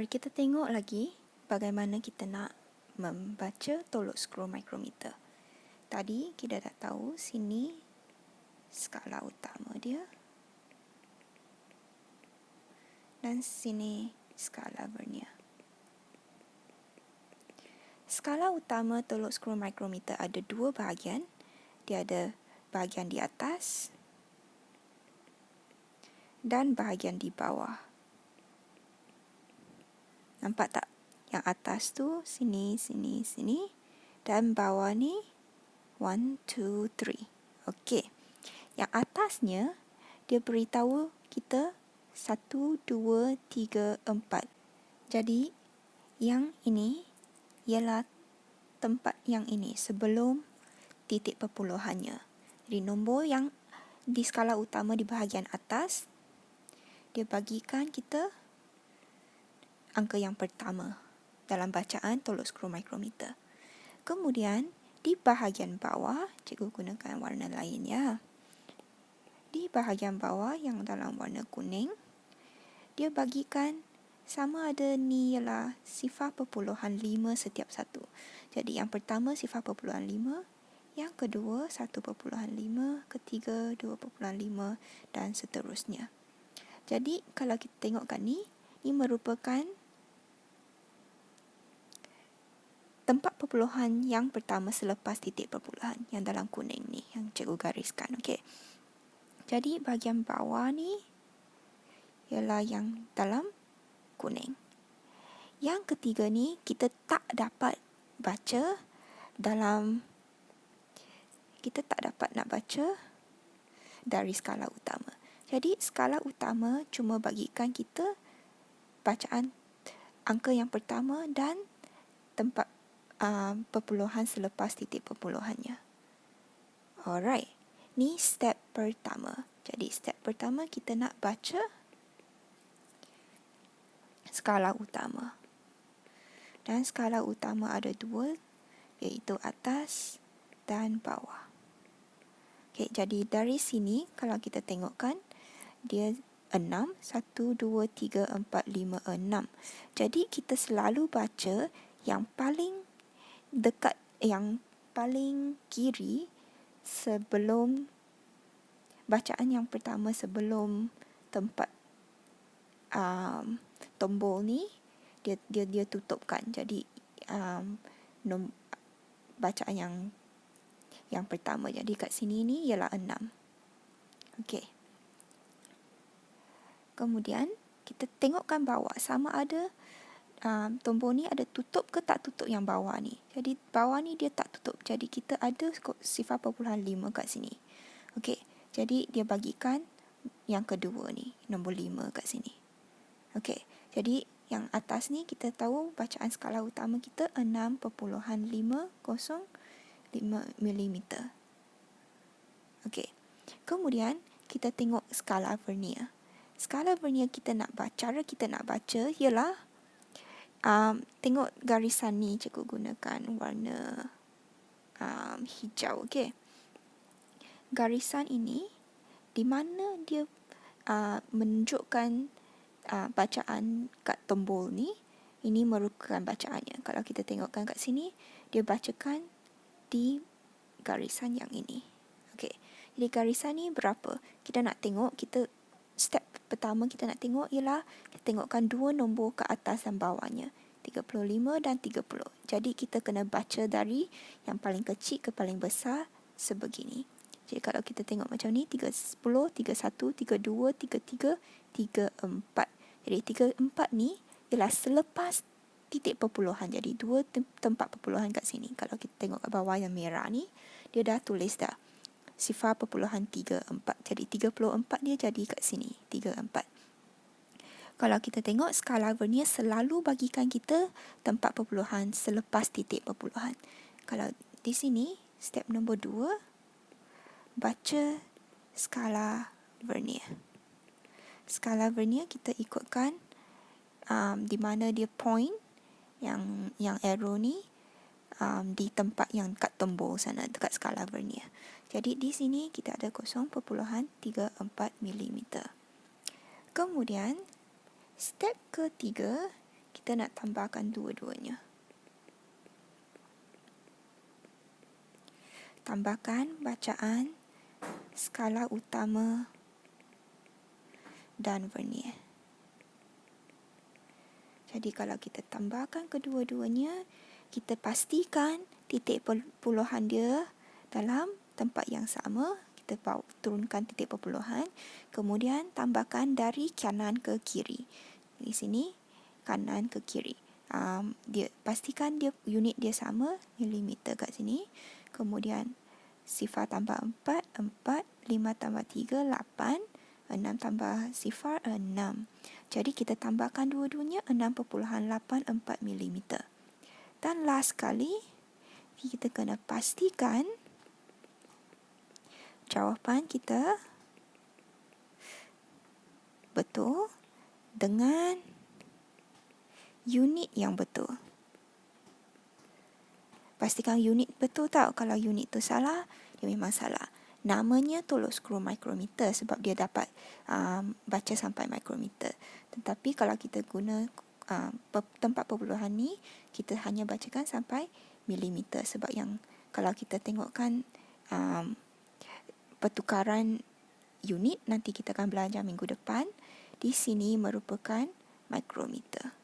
Kita tengok lagi bagaimana kita nak membaca tolok skru mikrometer. Tadi kita dah tahu sini skala utama dia dan sini skala vernier. Skala utama tolok skru mikrometer ada dua bahagian. Dia ada bahagian di atas dan bahagian di bawah. Nampak tak? Yang atas tu sini, sini, sini. Dan bawah ni 1, 2, 3. Okey. Yang atasnya dia beritahu kita 1, 2, 3, 4. Jadi yang ini ialah tempat yang ini sebelum titik perpuluhannya. Jadi nombor yang di skala utama di bahagian atas dia bagikan kita angka yang pertama dalam bacaan tolok skru mikrometer. Kemudian di bahagian bawah, cikgu gunakan warna lain ya. Di bahagian bawah yang dalam warna kuning, dia bagikan sama ada ni ialah 0.5 setiap satu. Jadi yang pertama 0.5, yang kedua 1.5, ketiga 2.5 dan seterusnya. Jadi kalau kita tengokkan ni merupakan tempat perpuluhan yang pertama selepas titik perpuluhan yang dalam kuning ni yang cikgu gariskan. Okey. Jadi bahagian bawah ni ialah yang dalam kuning. Yang ketiga ni kita tak dapat baca nak baca dari skala utama. Jadi skala utama cuma bagikan kita bacaan angka yang pertama dan tempat perpuluhan selepas titik perpuluhannya. Alright. Ni step pertama. Jadi step pertama kita nak baca skala utama. Dan skala utama ada dua, iaitu atas dan bawah. Okay, jadi dari sini kalau kita tengokkan dia 6, 1, 2, 3, 4, 5, 6. Jadi kita selalu baca yang paling dekat, yang paling kiri sebelum bacaan yang pertama sebelum tempat tombol ni dia tutupkan. Jadi bacaan yang pertama. Jadi kat sini ni ialah 6. Okey. Kemudian kita tengokkan bawah sama ada tombol ni ada tutup ke tak tutup yang bawah ni. Jadi bawah ni dia tak tutup. Jadi kita ada 0.5 kat sini. Okey. Jadi dia bagikan yang kedua ni, nombor 5 kat sini. Okey. Jadi yang atas ni kita tahu bacaan skala utama kita 6.505 mm. Okey. Kemudian kita tengok skala vernier. Skala vernier kita nak baca, cara kita nak baca ialah tengok garisan ni cikgu gunakan warna hijau. Okey. Garisan ini di mana dia menunjukkan bacaan kat tombol ni, ini merupakan bacaannya. Kalau kita tengokkan kat sini, dia bacakan di garisan yang ini. Okey. Jadi garisan ni berapa? Kita nak tengok, step pertama kita nak tengok ialah kita tengokkan dua nombor ke atas dan bawahnya, 35 dan 30. Jadi kita kena baca dari yang paling kecil ke paling besar sebegini. Jadi kalau kita tengok macam ni, 30, 31, 32, 33, 34. Jadi 34 ni ialah selepas titik perpuluhan. Jadi dua tempat perpuluhan kat sini. Kalau kita tengok kat bawah yang merah ni, dia dah tulis dah 0.34. Jadi 34 dia jadi kat sini, 34. Kalau kita tengok skala vernier selalu bagikan kita tempat perpuluhan selepas titik perpuluhan. Kalau di sini, step nombor 2, baca skala vernier. Skala vernier kita ikutkan di mana dia point yang arrow ni di tempat yang kat tombol sana dekat skala vernier. Jadi di sini kita ada 0.34 mm. Kemudian step ketiga kita nak tambahkan dua-duanya. Tambahkan bacaan skala utama dan vernier. Jadi kalau kita tambahkan kedua-duanya, kita pastikan titik perpuluhan dia dalam tempat yang sama. Kita turunkan titik perpuluhan, kemudian tambahkan dari kanan ke kiri. Di sini kanan ke kiri. Dia pastikan dia unit dia sama, milimeter kat sini. Kemudian sifar tambah 4, 4, 5 tambah 3, 8, 6 tambah sifar 6. Jadi kita tambahkan dua-duanya 6.84 mm. Dan last sekali, kita kena pastikan jawapan kita betul dengan unit yang betul. Pastikan unit betul tau. Kalau unit tu salah, dia memang salah. Namanya tolok skru micrometer sebab dia dapat baca sampai micrometer. Tetapi kalau kita guna tempat perpuluhan ni, kita hanya bacakan sampai milimeter. Sebab yang kalau kita tengokkan pertukaran unit, nanti kita akan belajar minggu depan, di sini merupakan micrometer.